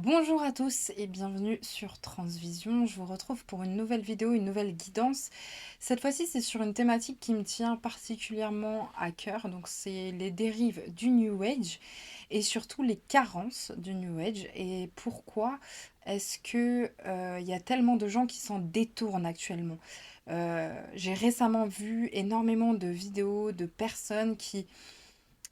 Bonjour à tous et bienvenue sur Transvision. Je vous retrouve pour une nouvelle vidéo, une nouvelle guidance. Cette fois-ci, c'est sur une thématique qui me tient particulièrement à cœur. Donc, c'est les dérives du New Age et surtout les carences du New Age. Et pourquoi est-ce que il y a tellement de gens qui s'en détournent actuellement? J'ai récemment vu énormément de vidéos de personnes qui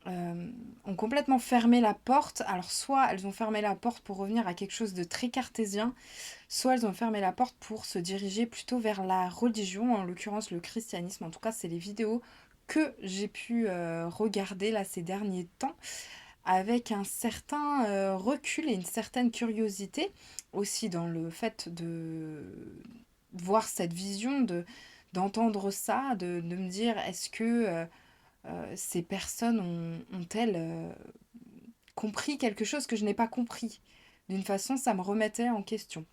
ont complètement fermé la porte. Alors soit elles ont fermé la porte pour revenir à quelque chose de très cartésien, soit elles ont fermé la porte pour se diriger plutôt vers la religion, en l'occurrence le christianisme. En tout cas, c'est les vidéos que j'ai pu regarder là ces derniers temps avec un certain recul et une certaine curiosité aussi dans le fait de voir cette vision, d'entendre ça, de me dire est-ce que ces personnes ont-elles compris quelque chose que je n'ai pas compris? D'une façon, ça me remettait en question.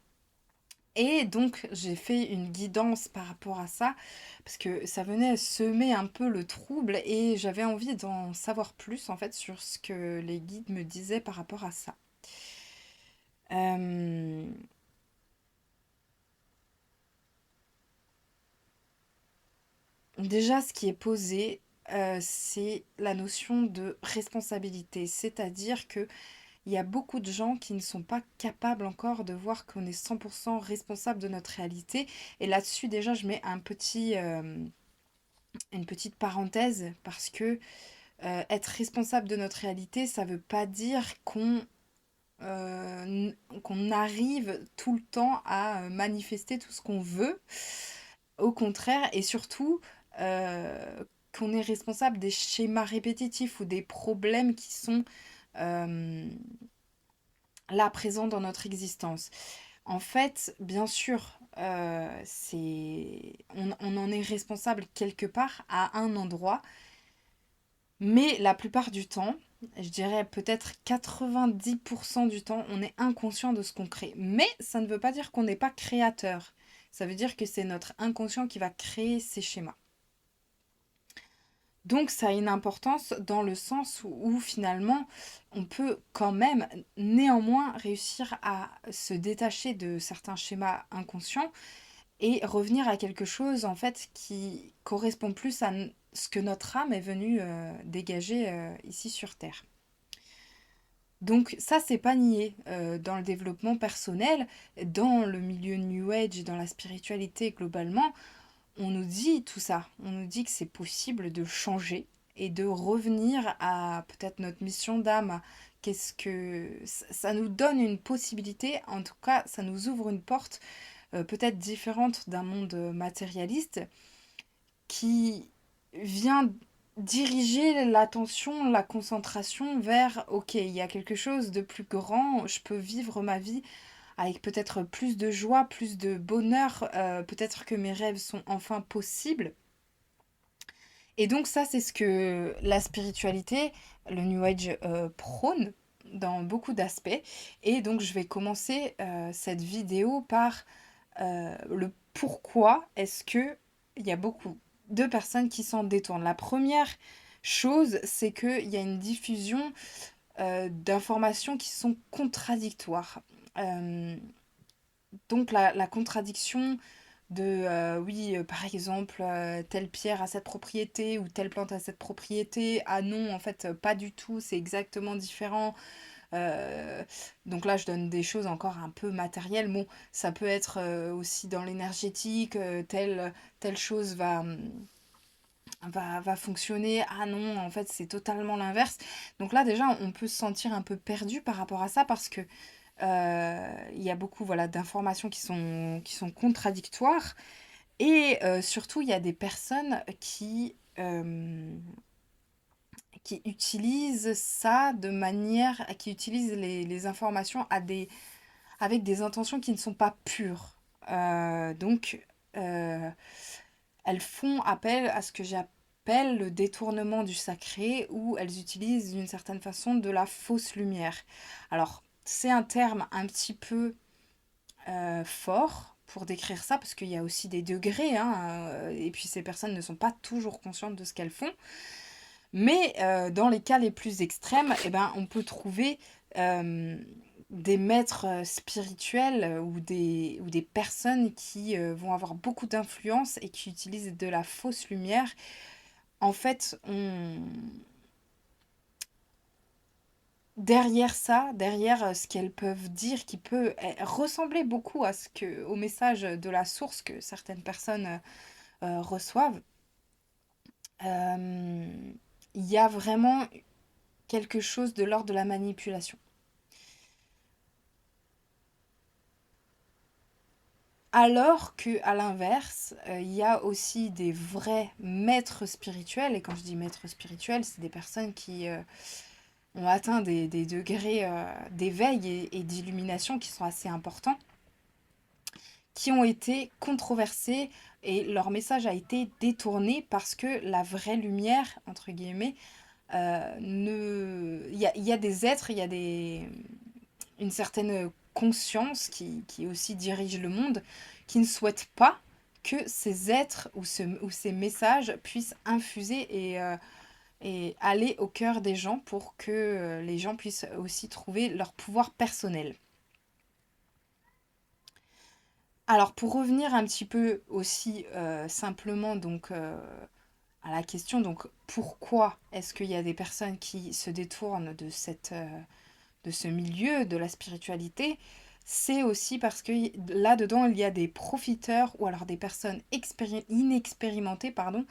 Et donc, j'ai fait une guidance par rapport à ça, parce que ça venait semer un peu le trouble et j'avais envie d'en savoir plus, en fait, sur ce que les guides me disaient par rapport à ça. Euh, Déjà, ce qui est posé, c'est la notion de responsabilité, c'est-à-dire que il y a beaucoup de gens qui ne sont pas capables encore de voir qu'on est 100% responsable de notre réalité. Et là-dessus, déjà, je mets une petite parenthèse parce que être responsable de notre réalité, ça ne veut pas dire qu'on arrive tout le temps à manifester tout ce qu'on veut. Au contraire, et surtout, qu'on est responsable des schémas répétitifs ou des problèmes qui sont euh, là présents dans notre existence. En fait, bien sûr, on en est responsable quelque part à un endroit, mais la plupart du temps, je dirais peut-être 90% du temps, on est inconscient de ce qu'on crée. Mais ça ne veut pas dire qu'on n'est pas créateur. Ça veut dire que c'est notre inconscient qui va créer ces schémas. Donc ça a une importance dans le sens où finalement on peut quand même néanmoins réussir à se détacher de certains schémas inconscients et revenir à quelque chose en fait qui correspond plus à ce que notre âme est venue dégager ici sur Terre. Donc ça, c'est pas nié dans le développement personnel, dans le milieu New Age, dans la spiritualité globalement, on nous dit tout ça. On nous dit que c'est possible de changer et de revenir à peut-être notre mission d'âme. Qu'est-ce que ça nous donne une possibilité, en tout cas, ça nous ouvre une porte peut-être différente d'un monde matérialiste qui vient diriger l'attention, la concentration vers OK, il y a quelque chose de plus grand, je peux vivre ma vie avec peut-être plus de joie, plus de bonheur, peut-être que mes rêves sont enfin possibles. Et donc ça, c'est ce que la spiritualité, le New Age prône dans beaucoup d'aspects. Et donc je vais commencer cette vidéo par le pourquoi est-ce que il y a beaucoup de personnes qui s'en détournent. La première chose, c'est qu'il y a une diffusion d'informations qui sont contradictoires. Euh, donc la contradiction de oui, par exemple, telle pierre a cette propriété ou telle plante a cette propriété. Ah non, en fait, pas du tout, c'est exactement différent. Euh, donc là, je donne des choses encore un peu matérielles. Bon, ça peut être aussi dans l'énergétique, telle chose va fonctionner. Ah non, en fait, c'est totalement l'inverse. Donc là, déjà, on peut se sentir un peu perdu par rapport à ça parce que il y a beaucoup voilà, d'informations qui sont contradictoires. Et surtout, il y a des personnes qui utilisent ça de manière, qui utilisent les informations avec des intentions qui ne sont pas pures. Donc, euh, elles font appel à ce que j'appelle le détournement du sacré, où elles utilisent d'une certaine façon de la fausse lumière. Alors, c'est un terme un petit peu fort pour décrire ça, parce qu'il y a aussi des degrés, hein, et puis ces personnes ne sont pas toujours conscientes de ce qu'elles font. Mais dans les cas les plus extrêmes, eh ben, on peut trouver euh, des maîtres spirituels ou des personnes qui vont avoir beaucoup d'influence et qui utilisent de la fausse lumière, en fait, derrière ça, derrière ce qu'elles peuvent dire, qui peut ressembler beaucoup au message de la source que certaines personnes reçoivent, euh, il y a vraiment quelque chose de l'ordre de la manipulation. Alors que à l'inverse, il y a aussi des vrais maîtres spirituels, et quand je dis maîtres spirituels, c'est des personnes qui ont atteint des degrés d'éveil et d'illumination qui sont assez importants, qui ont été controversés et leur message a été détourné parce que la vraie lumière, entre guillemets, ne... il y a des êtres, une certaine conscience qui aussi dirige le monde, qui ne souhaite pas que ces êtres ou ces messages puissent infuser et aller au cœur des gens pour que les gens puissent aussi trouver leur pouvoir personnel. Alors pour revenir un petit peu aussi simplement donc à la question donc pourquoi est-ce qu'il y a des personnes qui se détournent de ce milieu de la spiritualité, c'est aussi parce que là-dedans, il y a des profiteurs ou alors des personnes inexpérimentées, pardon,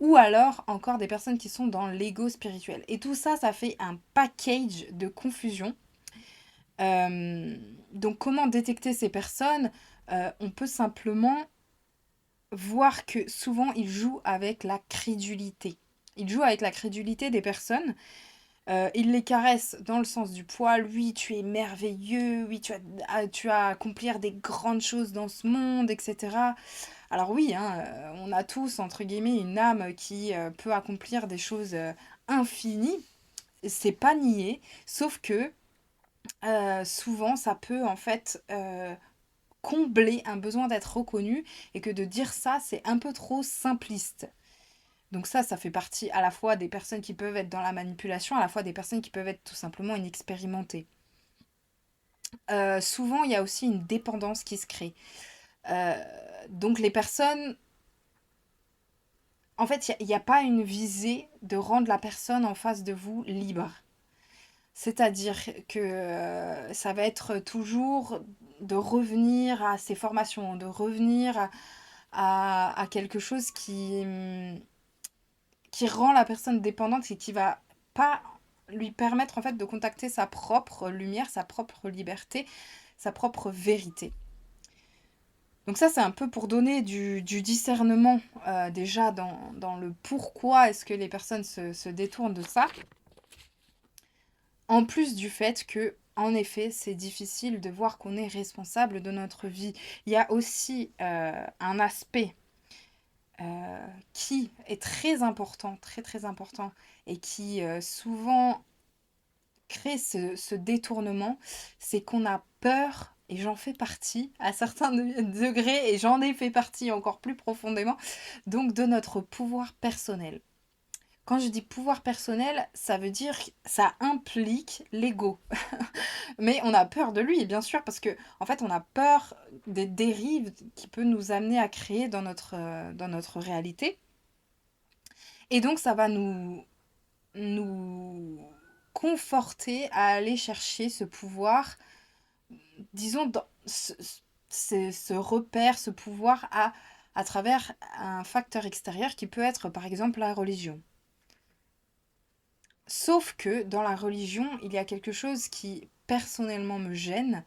ou alors encore des personnes qui sont dans l'ego spirituel. Et tout ça, ça fait un package de confusion. Euh, donc comment détecter ces personnes? On peut simplement voir que souvent, ils jouent avec la crédulité. Ils jouent avec la crédulité des personnes. Il les caresse dans le sens du poil. Oui, tu es merveilleux. Oui, tu as à accomplir des grandes choses dans ce monde, etc. Alors oui, hein, on a tous, entre guillemets, une âme qui peut accomplir des choses infinies. C'est pas nié. Sauf que souvent, ça peut en fait combler un besoin d'être reconnu et que de dire ça, c'est un peu trop simpliste. Donc ça fait partie à la fois des personnes qui peuvent être dans la manipulation, à la fois des personnes qui peuvent être tout simplement inexpérimentées. Souvent, il y a aussi une dépendance qui se crée. Euh, donc les personnes, en fait, il n'y a pas une visée de rendre la personne en face de vous libre. C'est-à-dire que ça va être toujours de revenir à ses formations, de revenir à quelque chose qui rend la personne dépendante et qui va pas lui permettre en fait de contacter sa propre lumière, sa propre liberté, sa propre vérité. Donc ça, c'est un peu pour donner du discernement déjà dans le pourquoi est-ce que les personnes se détournent de ça. En plus du fait que, en effet, c'est difficile de voir qu'on est responsable de notre vie. Il y a aussi un aspect qui est très important, très très important, et qui souvent crée ce détournement, c'est qu'on a peur, et j'en fais partie à certains degrés, et j'en ai fait partie encore plus profondément, donc de notre pouvoir personnel. Quand je dis pouvoir personnel, ça veut dire, ça implique l'ego. Mais on a peur de lui, bien sûr, parce que en fait, on a peur des dérives qui peut nous amener à créer dans notre réalité. Et donc, ça va nous conforter à aller chercher ce pouvoir, disons, ce repère, ce pouvoir à travers un facteur extérieur qui peut être, par exemple, la religion. Sauf que dans la religion, il y a quelque chose qui personnellement me gêne,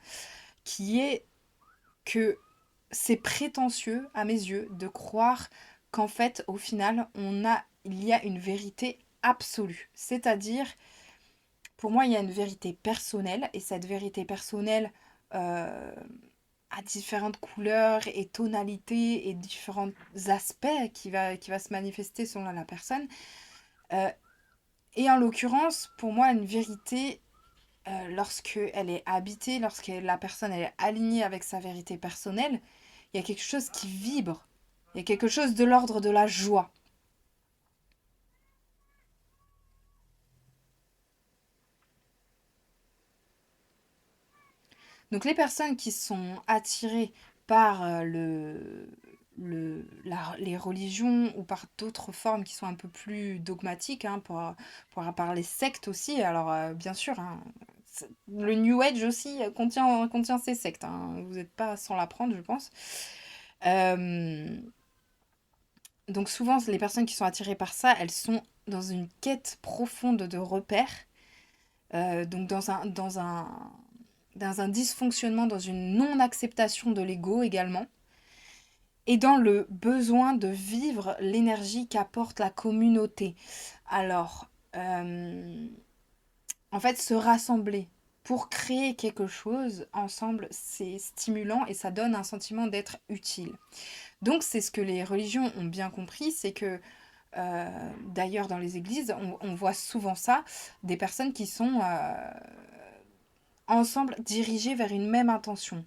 qui est que c'est prétentieux à mes yeux de croire qu'en fait, au final, il y a une vérité absolue. C'est-à-dire, pour moi, il y a une vérité personnelle, et cette vérité personnelle euh, a différentes couleurs et tonalités et différents aspects qui va se manifester selon la personne. Euh, et en l'occurrence, pour moi, une vérité, lorsqu'elle est habitée, lorsque la personne elle est alignée avec sa vérité personnelle, il y a quelque chose qui vibre. Il y a quelque chose de l'ordre de la joie. Donc les personnes qui sont attirées par les religions ou par d'autres formes qui sont un peu plus dogmatiques, hein, par les sectes aussi. Alors bien sûr, hein, le New Age aussi contient ces sectes, hein. Vous n'êtes pas sans l'apprendre, je pense. Euh, donc souvent, les personnes qui sont attirées par ça, elles sont dans une quête profonde de repères, donc dans un dysfonctionnement, dans une non-acceptation de l'ego également, et dans le besoin de vivre l'énergie qu'apporte la communauté. Alors, en fait, se rassembler pour créer quelque chose ensemble, c'est stimulant et ça donne un sentiment d'être utile. Donc, c'est ce que les religions ont bien compris, c'est que d'ailleurs dans les églises, on voit souvent ça, des personnes qui sont ensemble dirigées vers une même intention.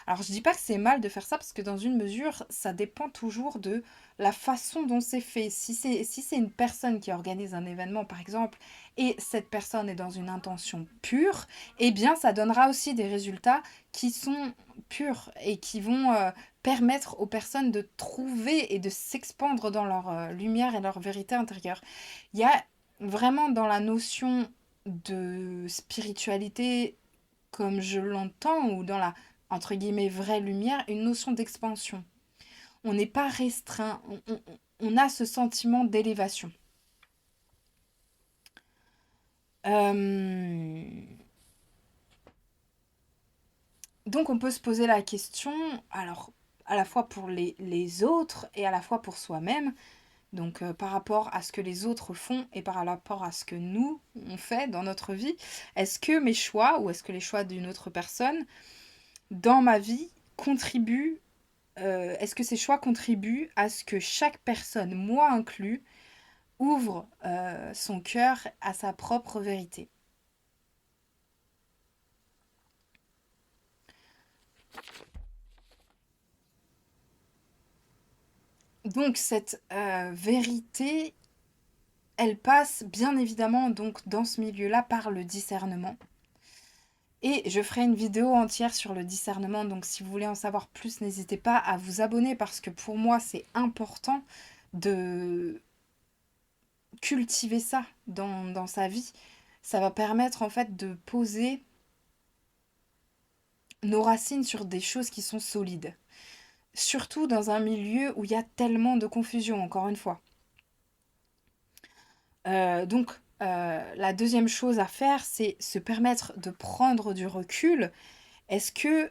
Alors je dis pas que c'est mal de faire ça parce que dans une mesure, ça dépend toujours de la façon dont c'est fait. Si c'est une personne qui organise un événement par exemple et cette personne est dans une intention pure, eh bien ça donnera aussi des résultats qui sont purs et qui vont permettre aux personnes de trouver et de s'expandre dans leur lumière et leur vérité intérieure. Il y a vraiment dans la notion de spiritualité comme je l'entends ou dans la entre guillemets vraie lumière, une notion d'expansion. On n'est pas restreint, on a ce sentiment d'élévation. Euh, donc on peut se poser la question, alors à la fois pour les autres et à la fois pour soi-même, donc par rapport à ce que les autres font et par rapport à ce que nous, on fait dans notre vie, est-ce que mes choix ou est-ce que les choix d'une autre personne dans ma vie contribuent est-ce que ces choix contribuent à ce que chaque personne, moi inclus, ouvre son cœur à sa propre vérité? Donc cette vérité, elle passe bien évidemment donc dans ce milieu-là par le discernement. Et je ferai une vidéo entière sur le discernement, donc si vous voulez en savoir plus, n'hésitez pas à vous abonner parce que pour moi c'est important de cultiver ça dans sa vie. Ça va permettre en fait de poser nos racines sur des choses qui sont solides. Surtout dans un milieu où il y a tellement de confusion, encore une fois. La deuxième chose à faire, c'est se permettre de prendre du recul. Est-ce que...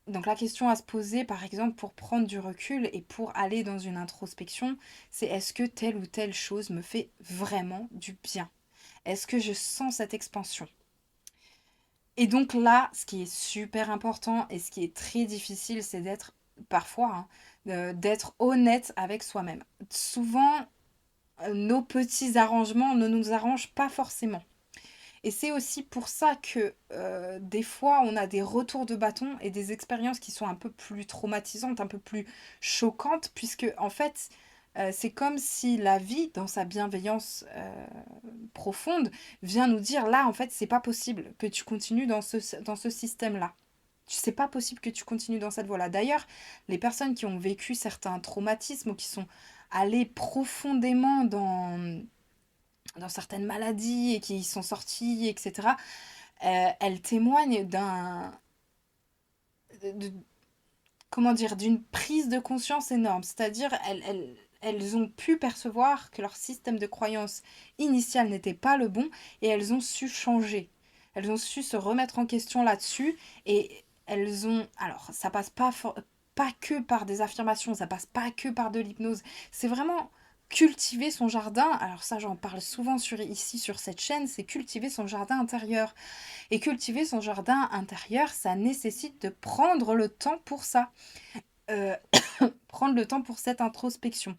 Donc la question à se poser, par exemple, pour prendre du recul et pour aller dans une introspection, c'est est-ce que telle ou telle chose me fait vraiment du bien? Est-ce que je sens cette expansion? Et donc là, ce qui est super important et ce qui est très difficile, c'est d'être, parfois, hein, d'être honnête avec soi-même. Souvent, nos petits arrangements ne nous arrangent pas forcément. Et c'est aussi pour ça que des fois, on a des retours de bâton et des expériences qui sont un peu plus traumatisantes, un peu plus choquantes, puisque en fait, c'est comme si la vie, dans sa bienveillance profonde, vient nous dire là, en fait, c'est pas possible que tu continues dans ce système-là. C'est pas possible que tu continues dans cette voie-là. D'ailleurs, les personnes qui ont vécu certains traumatismes ou qui sont allées profondément dans certaines maladies et qui y sont sorties, etc., elles témoignent de- comment dire, d'une prise de conscience énorme. C'est-à-dire, elles ont pu percevoir que leur système de croyance initial n'était pas le bon et elles ont su changer. Elles ont su se remettre en question là-dessus et elles ont... Alors, ça passe pas que par des affirmations, ça passe pas que par de l'hypnose. C'est vraiment cultiver son jardin. Alors ça, j'en parle souvent ici sur cette chaîne, c'est cultiver son jardin intérieur. Et cultiver son jardin intérieur, ça nécessite de prendre le temps pour ça. Euh, prendre le temps pour cette introspection.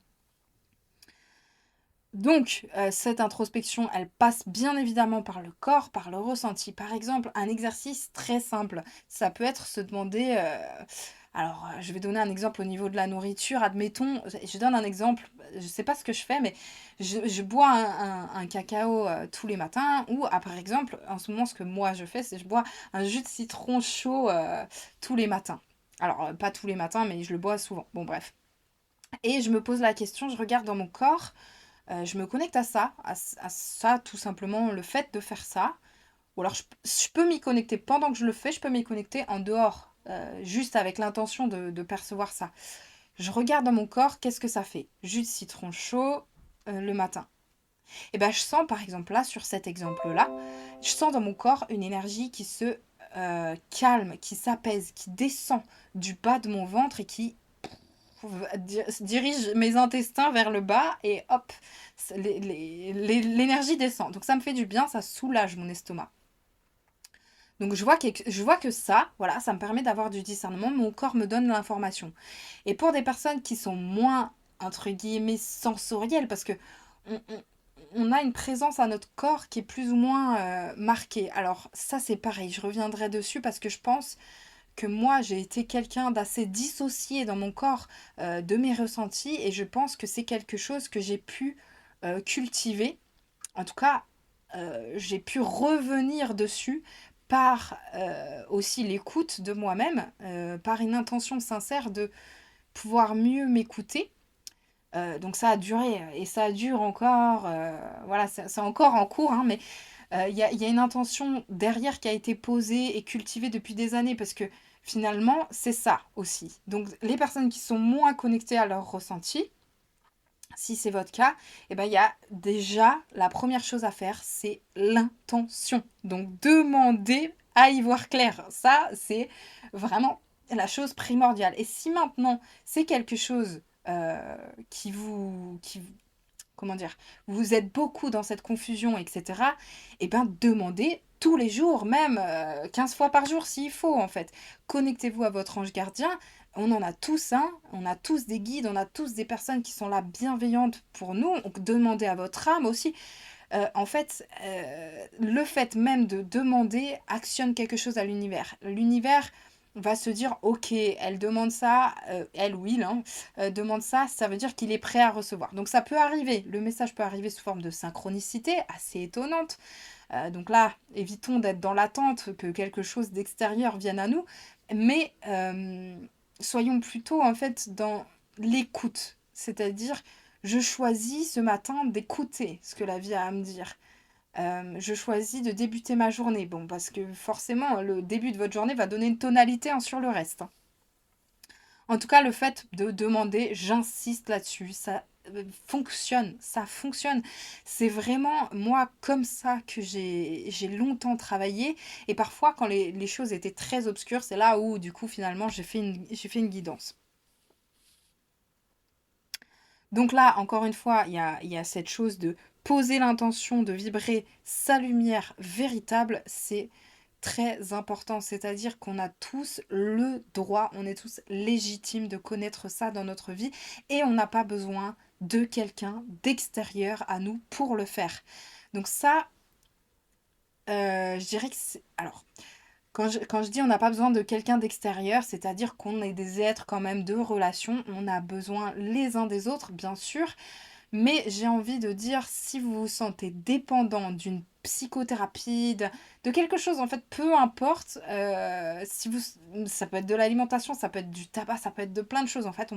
Donc, cette introspection, elle passe bien évidemment par le corps, par le ressenti. Par exemple, un exercice très simple, ça peut être se demander, alors, je vais donner un exemple au niveau de la nourriture. Admettons, je donne un exemple, je sais pas ce que je fais, mais je bois un cacao, tous les matins ou par exemple, en ce moment, ce que moi je fais, c'est je bois un jus de citron chaud, tous les matins. Alors, pas tous les matins, mais je le bois souvent. Bon bref, et je me pose la question, je regarde dans mon corps, je me connecte à ça, à ça, tout simplement, le fait de faire ça. Ou alors je peux m'y connecter pendant que je le fais, je peux m'y connecter en dehors, juste avec l'intention de percevoir ça. Je regarde dans mon corps, qu'est-ce que ça fait? Jus de citron chaud, le matin. Et ben je sens par exemple là, sur cet exemple-là, je sens dans mon corps une énergie qui se calme, qui s'apaise, qui descend du bas de mon ventre et qui dirige mes intestins vers le bas et hop, l'énergie descend. Donc ça me fait du bien, ça soulage mon estomac. Donc je vois que ça, voilà, ça me permet d'avoir du discernement, mon corps me donne l'information. Et pour des personnes qui sont moins, entre guillemets, sensorielles, parce que on, on a une présence à notre corps qui est plus ou moins marquée. Alors ça c'est pareil, je reviendrai dessus parce que je pense que moi j'ai été quelqu'un d'assez dissocié dans mon corps de mes ressentis et je pense que c'est quelque chose que j'ai pu cultiver. En tout cas, j'ai pu revenir dessus par aussi l'écoute de moi-même, par une intention sincère de pouvoir mieux m'écouter. Donc ça a duré et ça dure encore, voilà, c'est encore en cours, hein, mais il y a une intention derrière qui a été posée et cultivée depuis des années parce que finalement, c'est ça aussi. Donc les personnes qui sont moins connectées à leur ressenti, si c'est votre cas, eh ben, il y a déjà la première chose à faire, c'est l'intention. Donc demandez à y voir clair. Ça, c'est vraiment la chose primordiale. Et si maintenant c'est quelque chose comment dire, vous êtes beaucoup dans cette confusion, etc., eh ben demandez tous les jours, même 15 fois par jour s'il faut en fait. Connectez-vous à votre ange gardien. On en a tous un, on a tous des guides, on a tous des personnes qui sont là bienveillantes pour nous. Donc demandez à votre âme aussi. En fait, le fait même de demander actionne quelque chose à l'univers. L'univers va se dire, ok, elle demande ça, elle ou il, hein, demande ça, ça veut dire qu'il est prêt à recevoir. Donc ça peut arriver, le message peut arriver sous forme de synchronicité assez étonnante. Donc là, évitons d'être dans l'attente que quelque chose d'extérieur vienne à nous, mais soyons plutôt en fait dans l'écoute, c'est-à-dire je choisis ce matin d'écouter ce que la vie a à me dire. Je choisis de débuter ma journée. Bon, parce que forcément, le début de votre journée va donner une tonalité hein, sur le reste, hein. En tout cas, le fait de demander, j'insiste là-dessus, ça fonctionne, ça fonctionne. C'est vraiment moi comme ça que j'ai longtemps travaillé. Et parfois, quand les choses étaient très obscures, c'est là où, du coup, finalement, j'ai fait une guidance. Donc là, encore une fois, il y a cette chose de poser l'intention de vibrer sa lumière véritable, c'est très important. C'est-à-dire qu'on a tous le droit, on est tous légitimes de connaître ça dans notre vie et on n'a pas besoin de quelqu'un d'extérieur à nous pour le faire. Donc ça, je dirais que c'est... Alors, quand je dis on n'a pas besoin de quelqu'un d'extérieur, c'est-à-dire qu'on est des êtres quand même de relation, on a besoin les uns des autres, bien sûr, mais j'ai envie de dire, si vous vous sentez dépendant d'une psychothérapie, de quelque chose, en fait, peu importe, si vous, ça peut être de l'alimentation, ça peut être du tabac, ça peut être de plein de choses. En fait,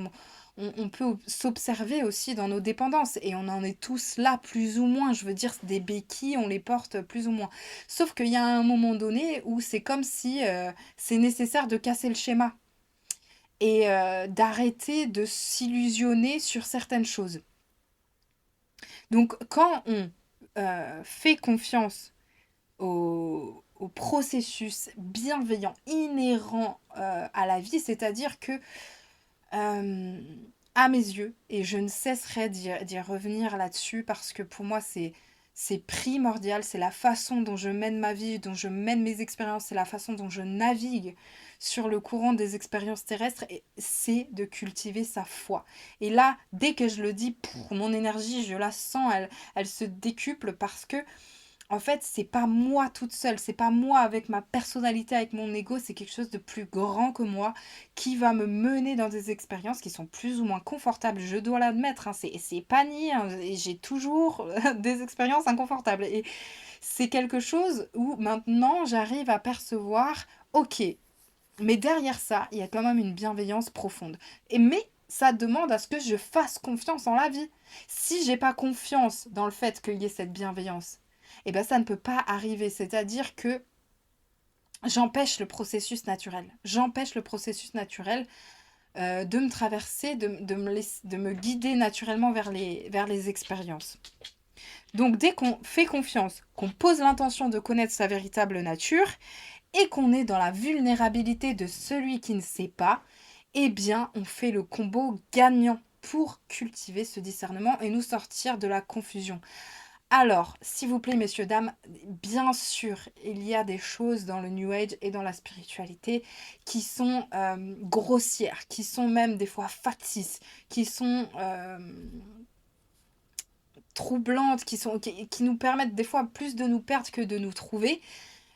on peut s'observer aussi dans nos dépendances et on en est tous là, plus ou moins. Je veux dire, des béquilles, on les porte plus ou moins. Sauf qu'il y a un moment donné où c'est comme si c'est nécessaire de casser le schéma et d'arrêter de s'illusionner sur certaines choses. Donc, quand on fait confiance au processus bienveillant inhérent à la vie, c'est-à-dire que, euh, à mes yeux, et je ne cesserai d'y revenir là-dessus parce que pour moi, c'est primordial, c'est la façon dont je mène ma vie, dont je mène mes expériences, c'est la façon dont je navigue sur le courant des expériences terrestres, et c'est de cultiver sa foi. Et là, dès que je le dis, mon énergie, je la sens, elle se décuple parce que en fait, c'est pas moi toute seule, c'est pas moi avec ma personnalité, avec mon ego, c'est quelque chose de plus grand que moi qui va me mener dans des expériences qui sont plus ou moins confortables, je dois l'admettre, hein, c'est pas nier, hein, et j'ai toujours des expériences inconfortables. Et c'est quelque chose où maintenant j'arrive à percevoir, ok, mais derrière ça, il y a quand même une bienveillance profonde. Mais ça demande à ce que je fasse confiance en la vie. Si j'ai pas confiance dans le fait qu'il y ait cette bienveillance, eh ben ça ne peut pas arriver. C'est-à-dire que j'empêche le processus naturel. J'empêche le processus naturel de me traverser, de me guider naturellement vers les expériences. Donc dès qu'on fait confiance, qu'on pose l'intention de connaître sa véritable nature, et qu'on est dans la vulnérabilité de celui qui ne sait pas, eh bien, on fait le combo gagnant pour cultiver ce discernement et nous sortir de la confusion. Alors, s'il vous plaît, messieurs, dames, bien sûr, il y a des choses dans le New Age et dans la spiritualité qui sont grossières, qui sont même des fois factices, qui sont troublantes, qui nous permettent des fois plus de nous perdre que de nous trouver.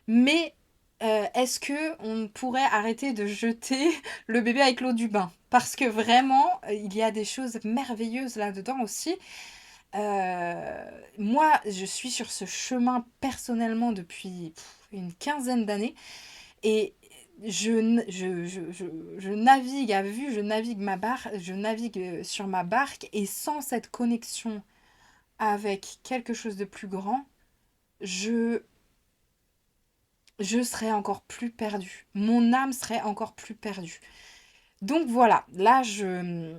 Mais est-ce que on pourrait arrêter de jeter le bébé avec l'eau du bain? Parce que vraiment, il y a des choses merveilleuses là-dedans aussi. Moi, je suis sur ce chemin personnellement depuis une quinzaine d'années et je navigue à vue, je navigue ma barque, je navigue sur ma barque et sans cette connexion avec quelque chose de plus grand, je je serais encore plus perdue. Mon âme serait encore plus perdue. Donc voilà, là je...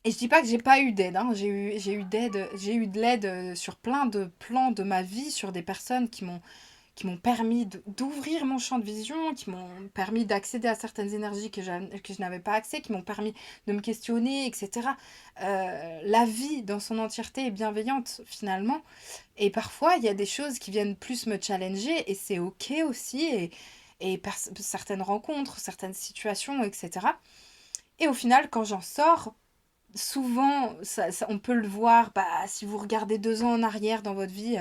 Et je dis pas que j'ai pas eu d'aide, hein. J'ai eu de l'aide sur plein de plans de ma vie, sur des personnes qui m'ont permis d'ouvrir mon champ de vision, qui m'ont permis d'accéder à certaines énergies que je n'avais pas accès, qui m'ont permis de me questionner, etc. La vie dans son entièreté est bienveillante finalement. Et parfois, il y a des choses qui viennent plus me challenger et c'est ok aussi. Certaines rencontres, certaines situations, etc. Et au final, quand j'en sors, souvent, on peut le voir, bah, si vous regardez 2 ans en arrière dans votre vie,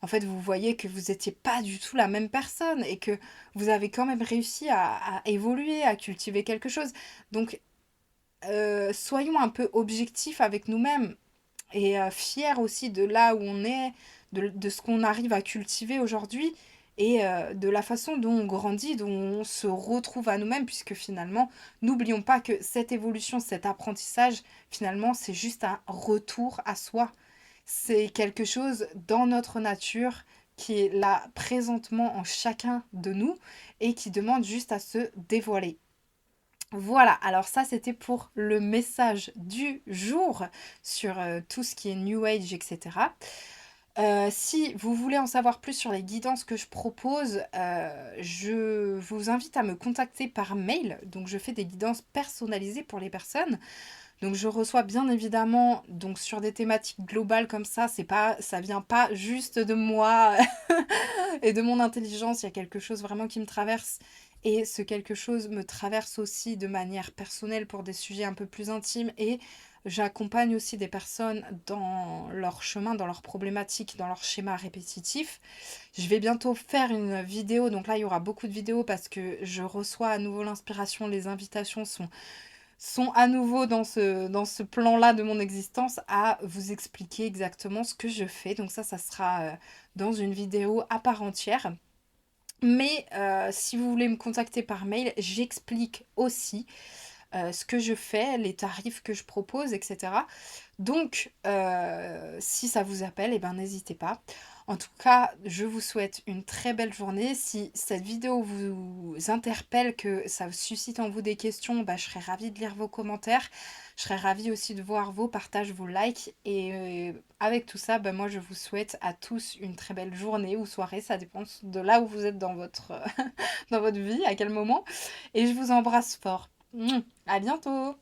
en fait, vous voyez que vous n'étiez pas du tout la même personne et que vous avez quand même réussi à évoluer, à cultiver quelque chose. Donc, soyons un peu objectifs avec nous-mêmes et fiers aussi de là où on est, de ce qu'on arrive à cultiver aujourd'hui et de la façon dont on grandit, dont on se retrouve à nous-mêmes, puisque finalement, n'oublions pas que cette évolution, cet apprentissage, finalement, c'est juste un retour à soi. C'est quelque chose dans notre nature qui est là présentement en chacun de nous et qui demande juste à se dévoiler. Voilà, alors ça c'était pour le message du jour sur tout ce qui est New Age, etc. Si vous voulez en savoir plus sur les guidances que je propose, je vous invite à me contacter par mail. Donc je fais des guidances personnalisées pour les personnes. Donc je reçois bien évidemment donc sur des thématiques globales comme ça vient pas juste de moi et de mon intelligence, il y a quelque chose vraiment qui me traverse et ce quelque chose me traverse aussi de manière personnelle pour des sujets un peu plus intimes et j'accompagne aussi des personnes dans leur chemin, dans leurs problématiques, dans leur schéma répétitif. Je vais bientôt faire une vidéo, donc là il y aura beaucoup de vidéos parce que je reçois à nouveau l'inspiration, les invitations sont à nouveau dans ce plan-là de mon existence à vous expliquer exactement ce que je fais. Donc ça sera dans une vidéo à part entière. Mais si vous voulez me contacter par mail, j'explique aussi ce que je fais, les tarifs que je propose, etc. Donc, si ça vous appelle, eh ben, n'hésitez pas. En tout cas, je vous souhaite une très belle journée. Si cette vidéo vous interpelle, que ça suscite en vous des questions, bah, je serais ravie de lire vos commentaires. Je serais ravie aussi de voir vos partages, vos likes. Et avec tout ça, bah, moi, je vous souhaite à tous une très belle journée ou soirée. Ça dépend de là où vous êtes dans dans votre vie, à quel moment. Et je vous embrasse fort. À bientôt!